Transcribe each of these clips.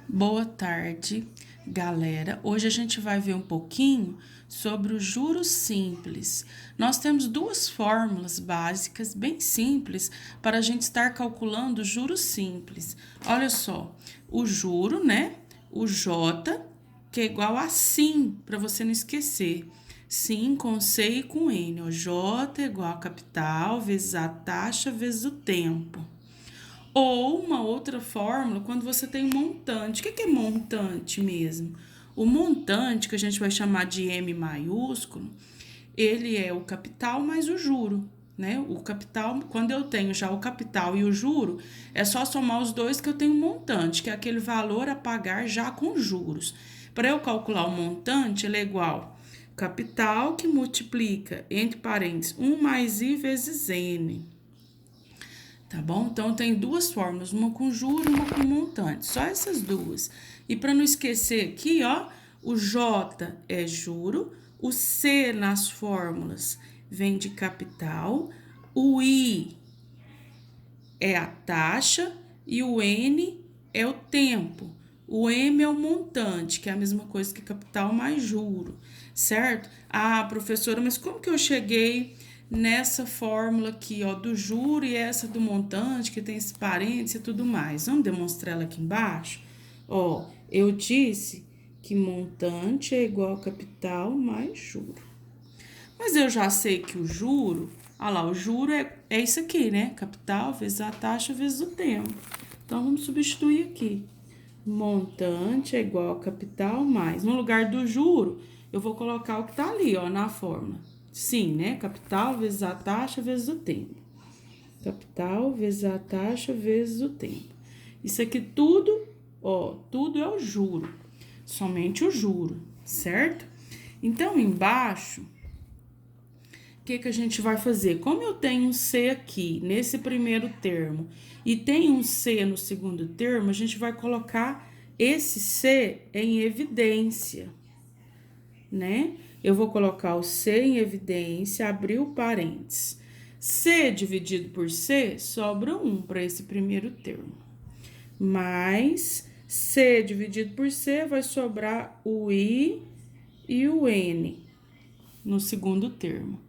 Boa tarde, galera. Hoje a gente vai ver um pouquinho sobre o juros simples. Nós temos duas fórmulas básicas bem simples para a gente estar calculando juros simples. Olha só, o juro, né? O J, que é igual a sim, para você não esquecer. Sim com C e com N. O J é igual a capital vezes a taxa vezes o tempo. Ou uma outra fórmula, quando você tem um montante. O que é montante mesmo? O montante, que a gente vai chamar de M maiúsculo, ele é o capital mais o juro, né? O capital, quando eu tenho já o capital e o juro, é só somar os dois que eu tenho um montante, que é aquele valor a pagar já com juros. Para eu calcular o montante, ele é igual capital que multiplica, entre parênteses, 1 mais I vezes N. Tá bom? Então, tem duas fórmulas, uma com juro e uma com montante. Só essas duas. E para não esquecer aqui, ó, o J é juro, o C nas fórmulas vem de capital, o I é a taxa e o N é o tempo. O M é o montante, que é a mesma coisa que capital mais juro, certo? Ah, professora, mas como que eu cheguei nessa fórmula aqui, ó, do juro e essa do montante, que tem esse parênteses e tudo mais? Vamos demonstrar ela aqui embaixo? Ó, eu disse que montante é igual a capital mais juro. Mas eu já sei que o juro, olha lá, o juro é isso aqui, né? Capital vezes a taxa vezes o tempo. Então, vamos substituir aqui. Montante é igual a capital mais. No lugar do juro, eu vou colocar o que tá ali, ó, na fórmula. Sim, né? Capital vezes a taxa vezes o tempo. Capital vezes a taxa vezes o tempo. Isso aqui tudo, ó, tudo é o juro. Somente o juro, certo? Então, embaixo, o que a gente vai fazer? Como eu tenho um C aqui, nesse primeiro termo, e tem um C no segundo termo, a gente vai colocar esse C em evidência, né? Eu vou colocar o C em evidência, abrir o parênteses. C dividido por C, sobra 1 para esse primeiro termo. Mais C dividido por C, vai sobrar o I e o N no segundo termo,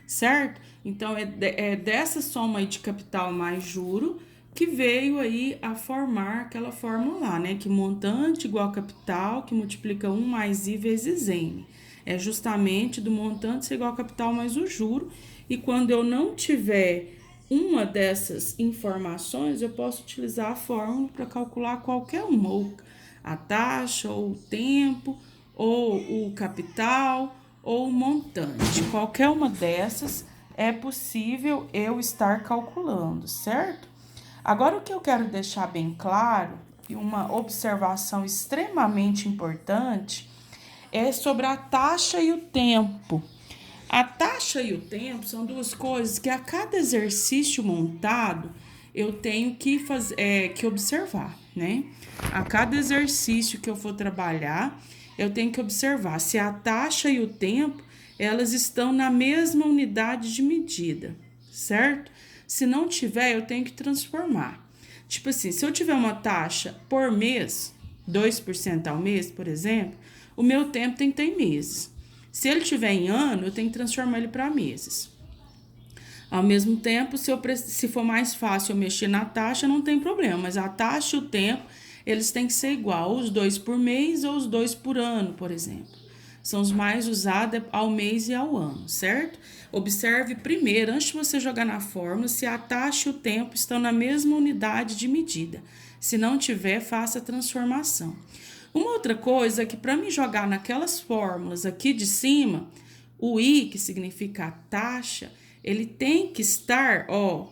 certo? Então, é dessa soma aí de capital mais juro que veio aí a formar aquela fórmula lá, né? Que montante igual a capital, que multiplica 1 mais I vezes N. É justamente do montante ser igual a capital mais o juro. E quando eu não tiver uma dessas informações, eu posso utilizar a fórmula para calcular qualquer uma, ou a taxa, ou o tempo, ou o capital, ou o montante. Qualquer uma dessas é possível eu estar calculando, certo? Agora, o que eu quero deixar bem claro, e uma observação extremamente importante, é sobre a taxa e o tempo. A taxa e o tempo são duas coisas que a cada exercício montado eu tenho que observar, né? A cada exercício que eu for trabalhar, eu tenho que observar se a taxa e o tempo elas estão na mesma unidade de medida, certo? Se não tiver, eu tenho que transformar. Tipo assim, se eu tiver uma taxa por mês, 2% ao mês, por exemplo, o meu tempo tem que ter em meses. Se ele tiver em ano, eu tenho que transformar ele para meses. Ao mesmo tempo, se for mais fácil eu mexer na taxa, não tem problema. Mas a taxa e o tempo, eles têm que ser igual, os dois por mês ou os dois por ano, por exemplo. São os mais usados ao mês e ao ano, certo? Observe primeiro, antes de você jogar na fórmula, se a taxa e o tempo estão na mesma unidade de medida. Se não tiver, faça a transformação. Uma outra coisa é que para me jogar naquelas fórmulas aqui de cima, o I, que significa a taxa, ele tem que estar, ó,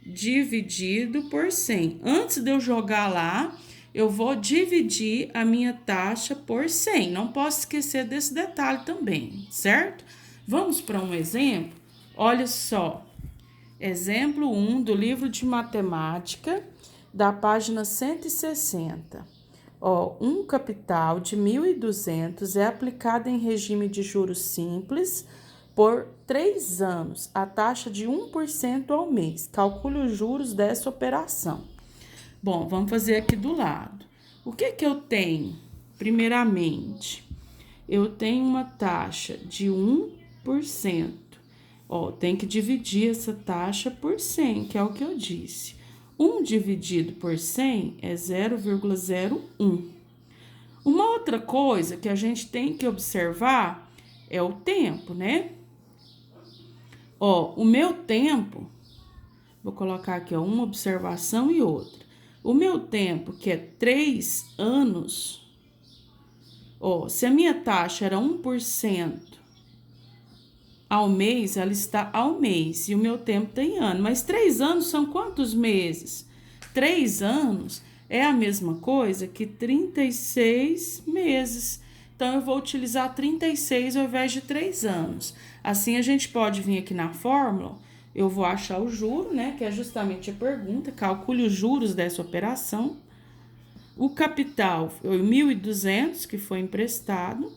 dividido por 100. Antes de eu jogar lá, eu vou dividir a minha taxa por 100. Não posso esquecer desse detalhe também, certo? Vamos para um exemplo? Olha só. Exemplo 1 do livro de matemática, da página 160. Ó, um capital de 1.200 é aplicado em regime de juros simples por 3 anos, a taxa de 1% ao mês. Calcule os juros dessa operação. Bom, vamos fazer aqui do lado. O que que eu tenho? Primeiramente, eu tenho uma taxa de 1%. Ó, tem que dividir essa taxa por 100, que é o que eu disse. 1 dividido por 100 é 0,01. Uma outra coisa que a gente tem que observar é o tempo, né? Ó, o meu tempo, vou colocar aqui, ó, uma observação e outra. O meu tempo, que é 3 anos, ó, se a minha taxa era 1% ao mês, ela está ao mês, e o meu tempo tem ano. Mas 3 anos são quantos meses? 3 anos é a mesma coisa que 36 meses. Então, eu vou utilizar 36 ao invés de 3 anos. Assim, a gente pode vir aqui na fórmula, eu vou achar o juro, né? Que é justamente a pergunta, calcule os juros dessa operação. O capital foi 1.200, que foi emprestado.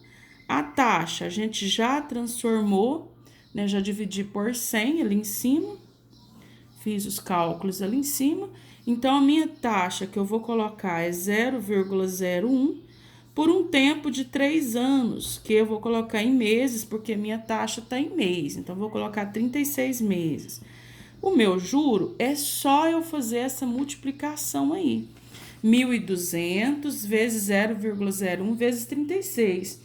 A taxa, a gente já transformou, né? Já dividi por 100 ali em cima. Fiz os cálculos ali em cima. Então, a minha taxa que eu vou colocar é 0,01 por um tempo de 3 anos, que eu vou colocar em meses, porque minha taxa está em mês. Então, vou colocar 36 meses. O meu juro é só eu fazer essa multiplicação aí. 1.200 vezes 0,01 vezes 36.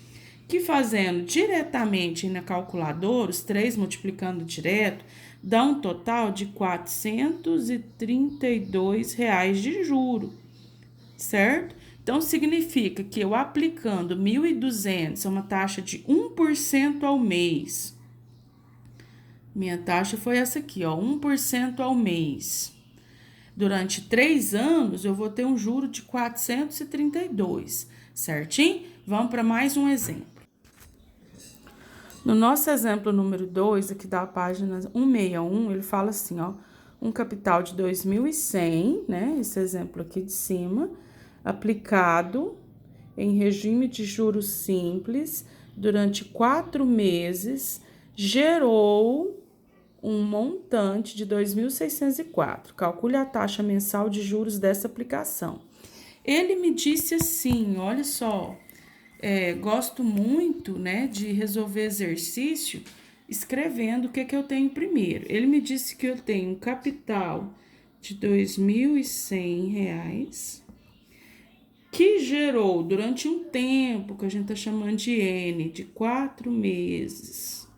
Que fazendo diretamente na calculadora, os 3 multiplicando direto, dá um total de R$ 432 de juro, certo? Então, significa que eu aplicando 1.200, é uma taxa de 1% ao mês. Minha taxa foi essa aqui, ó, 1% ao mês. Durante 3 anos, eu vou ter um juro de 432, certinho? Vamos para mais um exemplo. No nosso exemplo número 2, aqui da página 161, ele fala assim, ó, um capital de 2.100, né? Esse exemplo aqui de cima, aplicado em regime de juros simples durante 4 meses, gerou um montante de 2.604. Calcule a taxa mensal de juros dessa aplicação. Ele me disse assim, olha só, gosto muito, né, de resolver exercício escrevendo o que que eu tenho primeiro. Ele me disse que eu tenho um capital de R$ 2.100, que gerou durante um tempo, que a gente tá chamando de N, de 4 meses.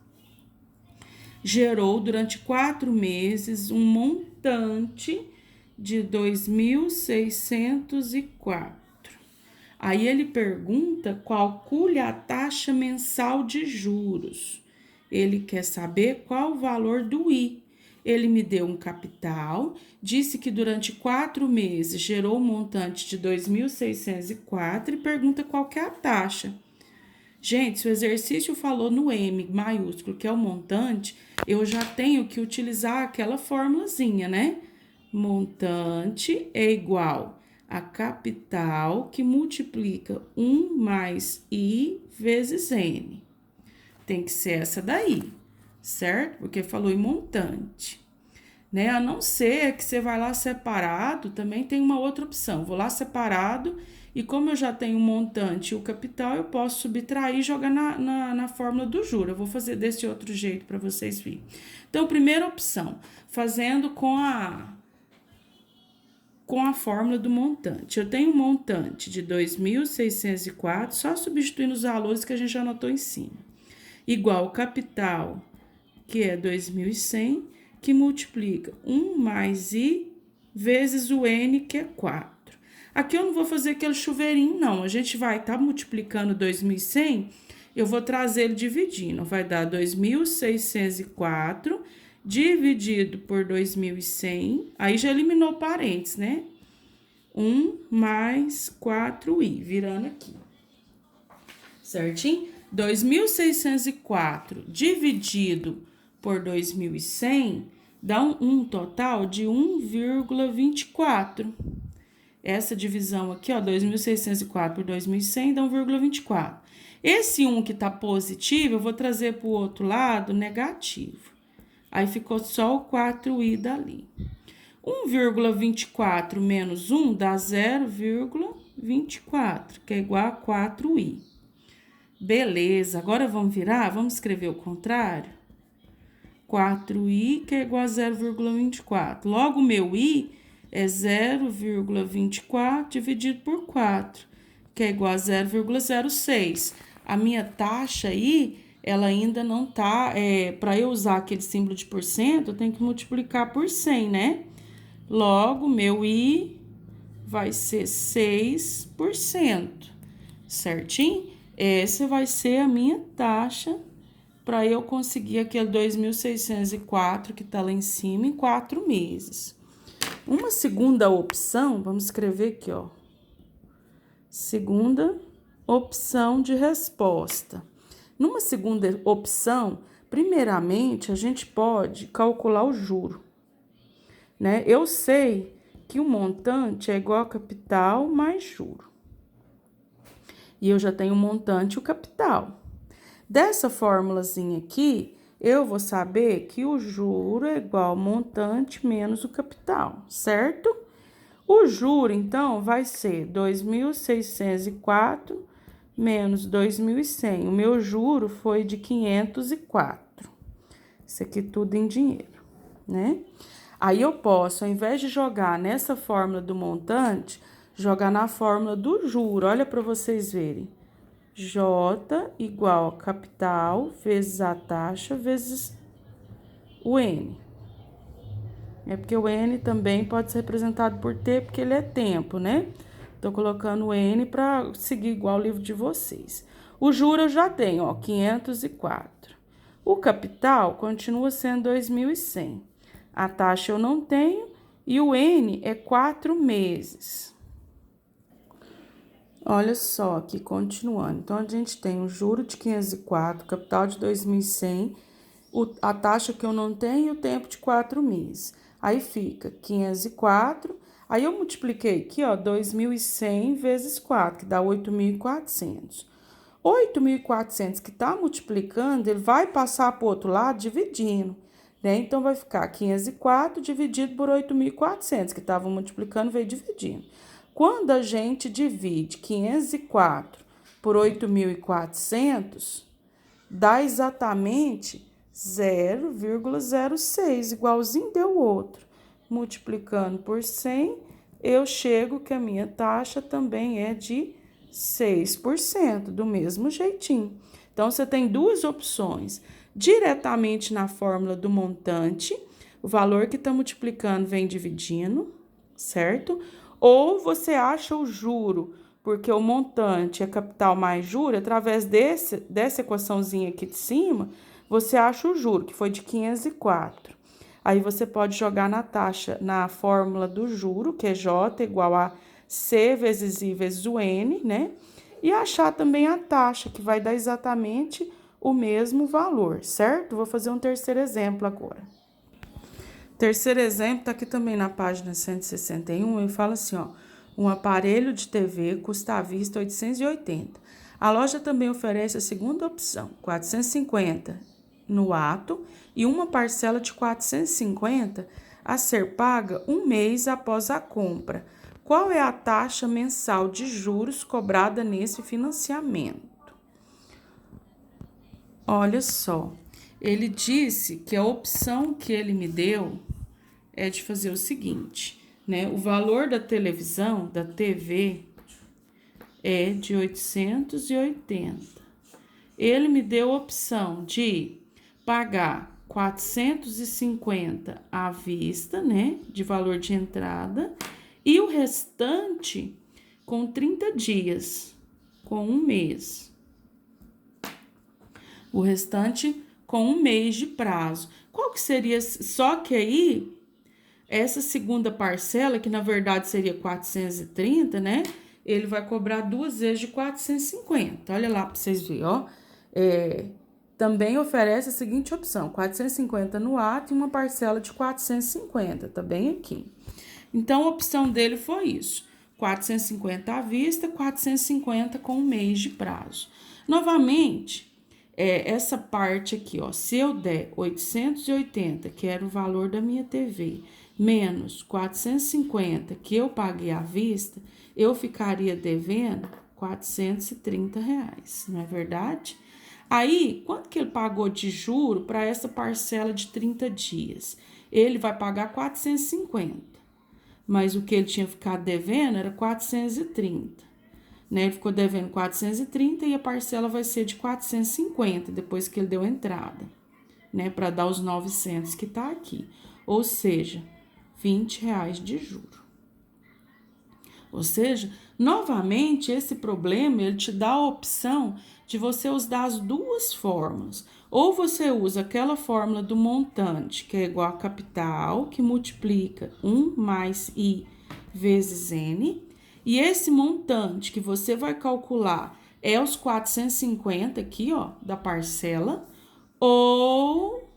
Gerou durante 4 meses um montante de 2.604. Aí ele pergunta, calcule a taxa mensal de juros. Ele quer saber qual o valor do I. Ele me deu um capital, disse que durante 4 meses gerou um montante de 2.604 e pergunta qual que é a taxa. Gente, se o exercício falou no M maiúsculo, que é o montante, eu já tenho que utilizar aquela formulazinha, né? Montante é igual a capital que multiplica 1 mais I vezes N. Tem que ser essa daí, certo? Porque falou em montante, né? A não ser que você vai lá separado, também tem uma outra opção. Vou lá separado e como eu já tenho o montante e o capital, eu posso subtrair e jogar na fórmula do juro. Eu vou fazer desse outro jeito para vocês verem. Então, primeira opção, fazendo com a fórmula do montante. Eu tenho um montante de 2.604, só substituindo os valores que a gente já anotou em cima. Igual o capital, que é 2.100, que multiplica 1 mais I vezes o N, que é 4. Aqui eu não vou fazer aquele chuveirinho, não. A gente vai estar multiplicando 2.100, eu vou trazer ele dividindo. Vai dar 2.604 dividido por 2.100, aí já eliminou parênteses, né? 1 mais 4i, virando aqui. Certinho? 2.604 dividido por 2.100 dá um total de 1,24. Essa divisão aqui, ó, 2.604 por 2.100 dá 1,24. Esse 1 que tá positivo, eu vou trazer para o outro lado negativo. Aí ficou só o 4i dali. 1,24 menos 1 dá 0,24, que é igual a 4i. Beleza, agora vamos virar? Vamos escrever o contrário? 4i, que é igual a 0,24. Logo, o meu i é 0,24 dividido por 4, que é igual a 0,06. A minha taxa aí, ela ainda não tá... para eu usar aquele símbolo de porcento, eu tenho que multiplicar por 100, né? Logo, meu i vai ser 6%, certinho? Essa vai ser a minha taxa para eu conseguir aquele 2.604 que tá lá em cima em 4 meses. Uma segunda opção, vamos escrever aqui, ó. Segunda opção de resposta. Numa segunda opção, primeiramente, a gente pode calcular o juro, né? Eu sei que o montante é igual a capital mais juro. E eu já tenho o montante e o capital. Dessa formulazinha aqui, eu vou saber que o juro é igual ao montante menos o capital, certo? O juro, então, vai ser 2.604 menos 2.100. O meu juro foi de 504. Isso aqui tudo em dinheiro, né? Aí eu posso, ao invés de jogar nessa fórmula do montante, jogar na fórmula do juro. Olha para vocês verem. J igual a capital vezes a taxa vezes o N. É porque o N também pode ser representado por T, porque ele é tempo, né? Tô colocando o N para seguir igual o livro de vocês. O juro eu já tenho, ó, 504. O capital continua sendo 2.100. A taxa eu não tenho e o N é 4 meses. Olha só aqui, continuando. Então, a gente tem o juro de 504, o capital de 2.100, a taxa que eu não tenho e o tempo de 4 meses. Aí fica 504, aí eu multipliquei aqui, ó, 2.100 vezes 4, que dá 8.400. 8.400 que tá multiplicando, ele vai passar para o outro lado dividindo, né? Então, vai ficar 504 dividido por 8.400, que tava multiplicando, veio dividindo. Quando a gente divide 504 por 8.400, dá exatamente 0,06, igualzinho deu outro. Multiplicando por 100, eu chego que a minha taxa também é de 6%, do mesmo jeitinho. Então, você tem duas opções. Diretamente na fórmula do montante, o valor que está multiplicando vem dividindo, certo? Ou você acha o juro, porque o montante é capital mais juro, através dessa equaçãozinha aqui de cima, você acha o juro, que foi de 504. Aí, você pode jogar na taxa, na fórmula do juro, que é J igual a C vezes I vezes o N, né? E achar também a taxa, que vai dar exatamente o mesmo valor, certo? Vou fazer um terceiro exemplo agora. Terceiro exemplo, tá aqui também na página 161, ele fala assim, ó, um aparelho de TV custa à vista 880. A loja também oferece a segunda opção, 450 no ato e uma parcela de 450 a ser paga um mês após a compra. Qual é a taxa mensal de juros cobrada nesse financiamento? Olha só, ele disse que a opção que ele me deu é de fazer o seguinte, né? O valor da televisão, da TV, é de 880. Ele me deu a opção de pagar 450 à vista, né? De valor de entrada, e o restante com 30 dias, com um mês. O restante com um mês de prazo. Qual que seria? Só que aí, essa segunda parcela, que na verdade seria 430, né? Ele vai cobrar 2 vezes de 450. Olha lá para vocês verem, ó. Também oferece a seguinte opção: 450 no ato e uma parcela de 450, tá bem aqui. Então, a opção dele foi isso: 450 à vista, 450 com um mês de prazo. Novamente, essa parte aqui, ó, se eu der 880, que era o valor da minha TV, menos 450 que eu paguei à vista, eu ficaria devendo R$ 430, não é verdade? Aí, quanto que ele pagou de juro para essa parcela de 30 dias? Ele vai pagar 450, mas o que ele tinha ficado devendo era 430, né? Ele ficou devendo 430 e a parcela vai ser de 450 depois que ele deu a entrada, né? Para dar os 900 que tá aqui. Ou seja, R$ 20 de juro. Ou seja, novamente, esse problema, ele te dá a opção de você usar as duas formas. Ou você usa aquela fórmula do montante, que é igual a capital, que multiplica 1 mais I vezes N. E esse montante que você vai calcular é os 450 aqui, ó, da parcela. Ou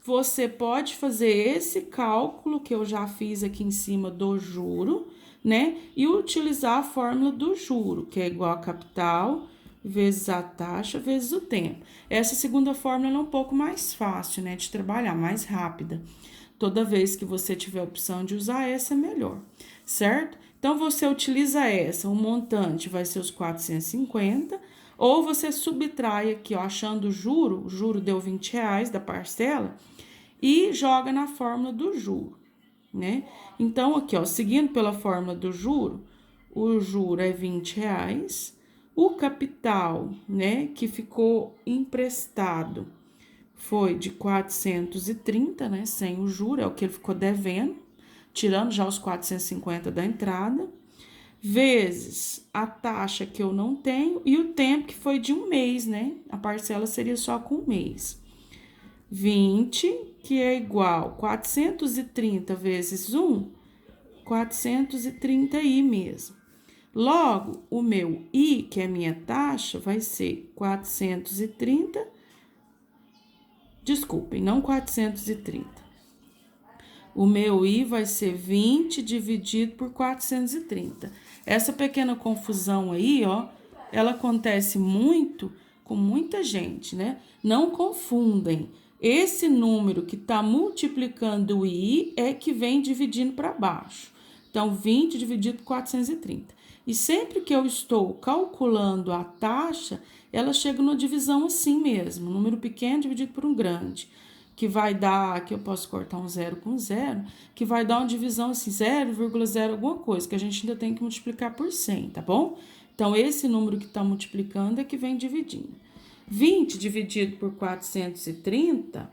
você pode fazer esse cálculo que eu já fiz aqui em cima do juro, né? E utilizar a fórmula do juro, que é igual a capital vezes a taxa vezes o tempo. Essa segunda fórmula é um pouco mais fácil, né, de trabalhar, mais rápida. Toda vez que você tiver a opção de usar essa, é melhor, certo? Então, você utiliza essa, o montante vai ser os 450, ou você subtrai aqui, ó, achando o juro deu R$ 20 da parcela, e joga na fórmula do juro, né? Então, aqui, ó, seguindo pela fórmula do juro, o juro é R$ 20, o capital, né, que ficou emprestado foi de 430, né, sem o juro, é o que ele ficou devendo, tirando já os 450 da entrada, vezes a taxa que eu não tenho e o tempo que foi de 1 mês, né? A parcela seria só com 1 mês. 20, que é igual 430 vezes 1, 430i mesmo. Logo, o meu I, que é a minha taxa, vai ser 430, desculpem, não 430. O meu I vai ser 20 dividido por 430. Essa pequena confusão aí, ó, ela acontece muito com muita gente, né? Não confundem. Esse número que está multiplicando o I é que vem dividindo para baixo. Então, 20 dividido por 430. E sempre que eu estou calculando a taxa, ela chega numa divisão assim mesmo, número pequeno dividido por um grande, que vai dar, aqui eu posso cortar um zero com zero, que vai dar uma divisão assim, 0,0 alguma coisa, que a gente ainda tem que multiplicar por 100, tá bom? Então, esse número que está multiplicando é que vem dividindo. 20 dividido por 430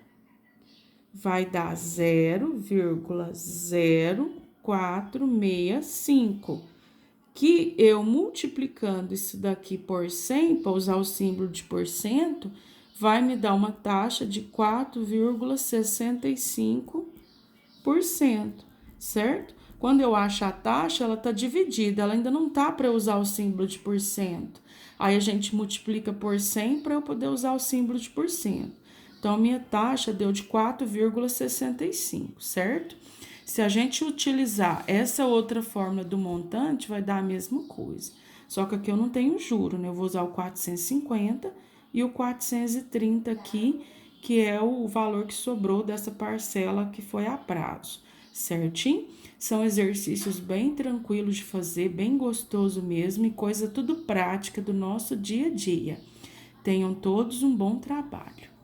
vai dar 0,0465, que eu multiplicando isso daqui por 100, para usar o símbolo de porcento, vai me dar uma taxa de 4,65%, certo? Quando eu acho a taxa, ela está dividida, ela ainda não tá para usar o símbolo de porcento. Aí a gente multiplica por 100 para eu poder usar o símbolo de porcento. Então, minha taxa deu de 4,65, certo? Se a gente utilizar essa outra fórmula do montante, vai dar a mesma coisa. Só que aqui eu não tenho juro, né? Eu vou usar o 450 e o 430 aqui, que é o valor que sobrou dessa parcela que foi a prazo, certinho? São exercícios bem tranquilos de fazer, bem gostoso mesmo e coisa tudo prática do nosso dia a dia. Tenham todos um bom trabalho.